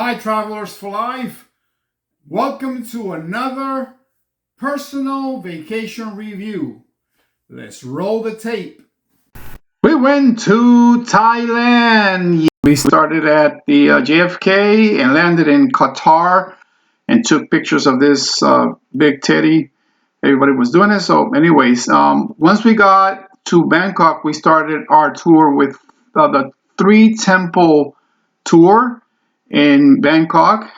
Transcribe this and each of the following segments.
Hi, Travelers for Life. Welcome to another personal vacation review. Let's roll the tape. We went to Thailand. We started at the JFK and landed in Qatar and took pictures of this big teddy. Everybody was doing it. So, anyways, once we got to Bangkok, we started our tour with the three temple tour in Bangkok.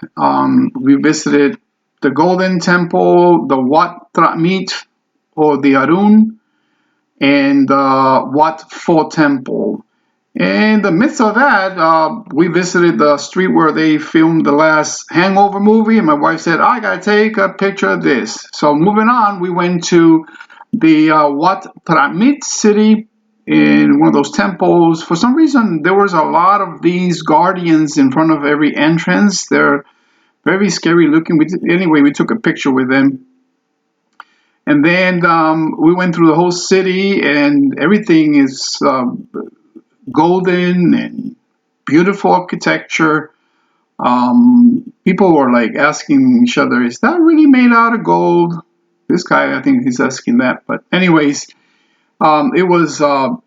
We visited the Golden Temple, the Wat Tramit or the Arun, and the Wat Pho Temple. In the midst of that, we visited the street where they filmed the last Hangover movie, and my wife said, I gotta take a picture of this. So moving on, we went to the Wat Tramit city in one of those temples. For some reason, there was a lot of these guardians in front of every entrance. They're very scary looking. Anyway, we took a picture with them. And then we went through the whole city, and everything is golden and beautiful architecture. People were like asking each other, is that really made out of gold? This guy, I think he's asking that. But anyways, it was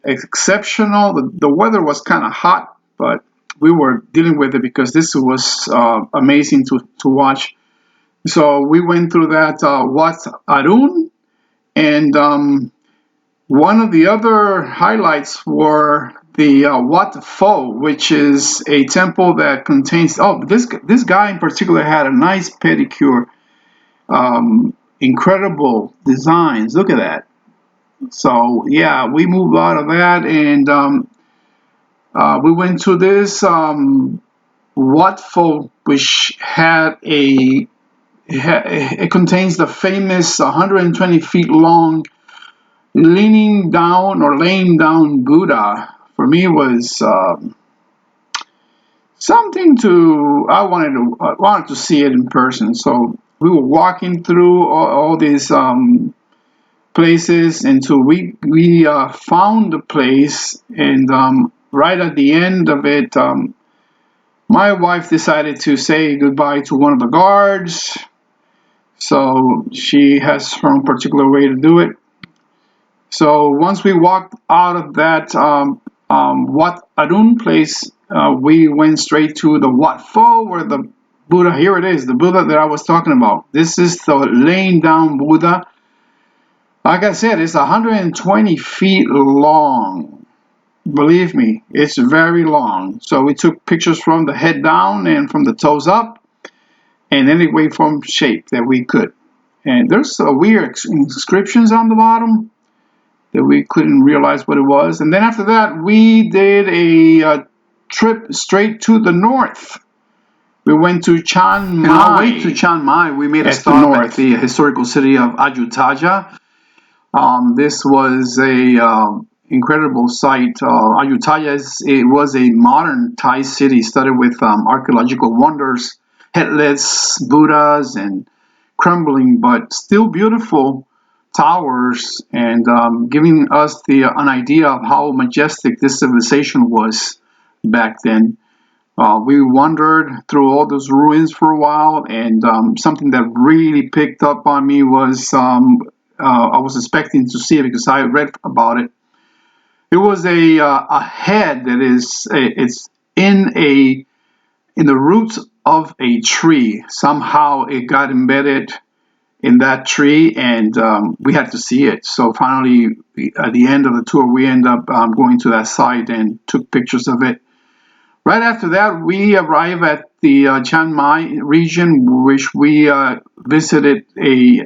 exceptional. The weather was kind of hot, but we were dealing with it because this was amazing to watch. So we went through that Wat Arun, and one of the other highlights were the Wat Pho, which is a temple that contains. Oh, this guy in particular had a nice pedicure, incredible designs. Look at that. So yeah, we moved out of that, and we went to this Wat Pho, which had it contains the famous 120 feet long leaning down or laying down Buddha. For me, was something I wanted to see it in person. So we were walking through all these places until we found the place, and right at the end of it, my wife decided to say goodbye to one of the guards. So she has her own particular way to do it. So once we walked out of that Wat Arun place, we went straight to the Wat Pho, where the Buddha. Here it is, the Buddha that I was talking about. This is the laying down Buddha. Like I said, it's 120 feet long. Believe me, it's very long. So we took pictures from the head down and from the toes up, and any waveform shape that we could. And there's weird inscriptions on the bottom that we couldn't realize what it was. And then after that, we did a trip straight to the north. We went to Chiang Mai. And on our way to Chiang Mai, we made a stop at the historical city of Ayutthaya. This was a incredible site. Ayutthaya was a modern Thai city studded with archaeological wonders, headless Buddhas, and crumbling but still beautiful towers, and giving us an idea of how majestic this civilization was back then. We wandered through all those ruins for a while, and something that really picked up on me was I was expecting to see it because I read about it. It was a head that it's in the roots of a tree. Somehow it got embedded in that tree, and we had to see it. So finally, at the end of the tour, we ended up going to that site and took pictures of it. Right after that, we arrived at the Chiang Mai region, which we visited a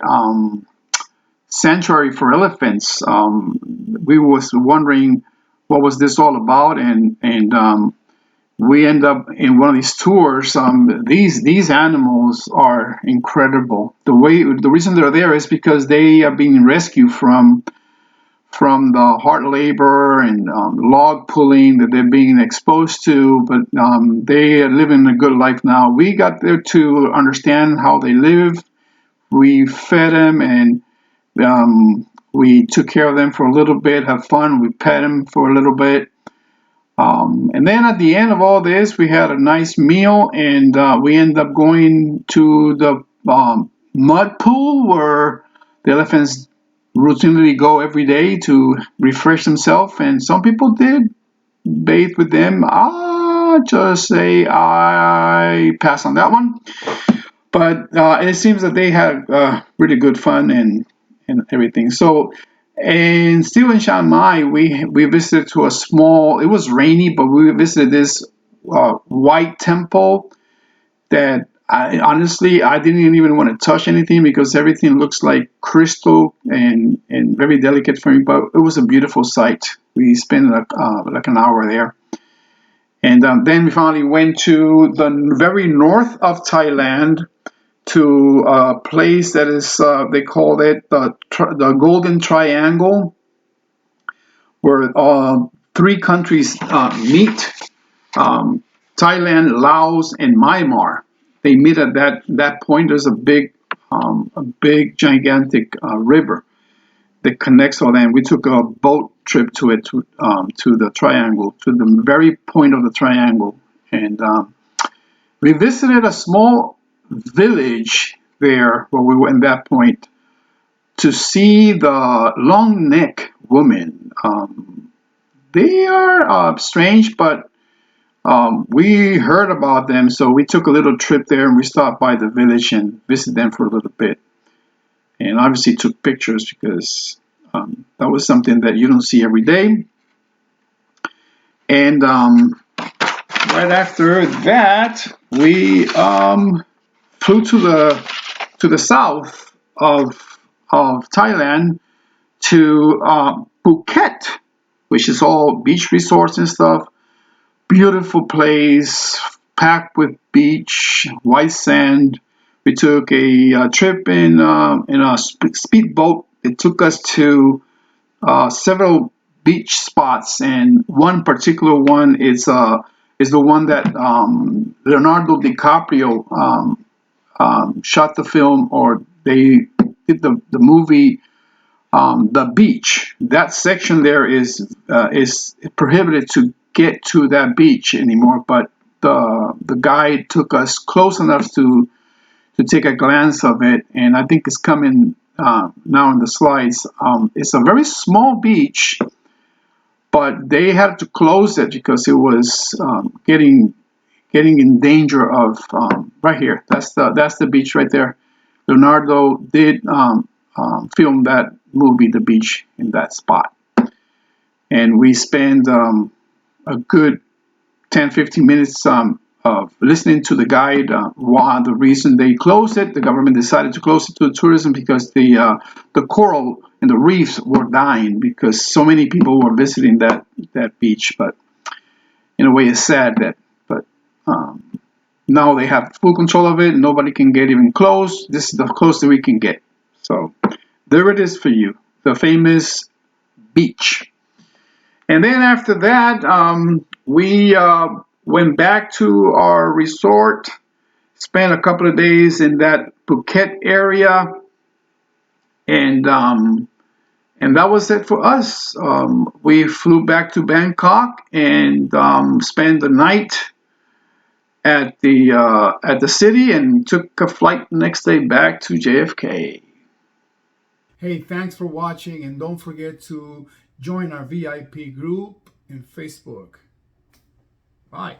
sanctuary for elephants. We was wondering what was this all about, and we end up in one of these tours. These animals are incredible. The reason they're there is because they are being rescued from the hard labor and log pulling that they're being exposed to, but they are living a good life now. We got there to understand how they live. We fed them, and we took care of them for a little bit, have fun. We pet them for a little bit. And then at the end of all this, we had a nice meal, and we ended up going to the mud pool where the elephants routinely go every day to refresh themselves. And some people did bathe with them. I just say I pass on that one. But it seems that they had really good fun and everything. So, and still in Chiang Mai, we visited to a small. It was rainy, but we visited this white temple that I didn't even want to touch anything because everything looks like crystal and very delicate for me. But it was a beautiful sight. We spent like an hour there. And then we finally went to the very north of Thailand to a place that is, they call it the Golden Triangle, where three countries meet, um, Thailand, Laos, and Myanmar. They meet at that point. There's a big, gigantic river that connects all that. And we took a boat trip to the triangle, to the very point of the triangle. And we visited a small village there where we were at that point to see the long neck woman. They are strange, but we heard about them, so we took a little trip there and we stopped by the village and visited them for a little bit. And obviously took pictures because that was something that you don't see every day. And right after that, we flew to the south of Thailand to Phuket, which is all beach resorts and stuff. Beautiful place, packed with beach, white sand. We took a trip in a speedboat. It took us to several beach spots, and one particular one is the one that Leonardo DiCaprio shot the film, or they did the movie The Beach. That section there is prohibited to get to that beach anymore, but the guide took us close enough to take a glance of it, and I think it's coming now in the slides. It's a very small beach, but they had to close it because it was getting in danger of right here. That's the beach right there. Leonardo did film that movie, The Beach, in that spot, and we spent a good 10-15 minutes of listening to the guide. Why the reason they closed it? The government decided to close it to tourism because the coral and the reefs were dying because so many people were visiting that beach. But in a way, it's sad that. But now they have full control of it. Nobody can get even close. This is the closest we can get. So there it is for you, the famous beach. And then after that, we went back to our resort, spent a couple of days in that Phuket area, and that was it for us. We flew back to Bangkok and spent the night at the city and took a flight the next day back to JFK. Hey, thanks for watching, and don't forget to join our VIP group in Facebook. Bye.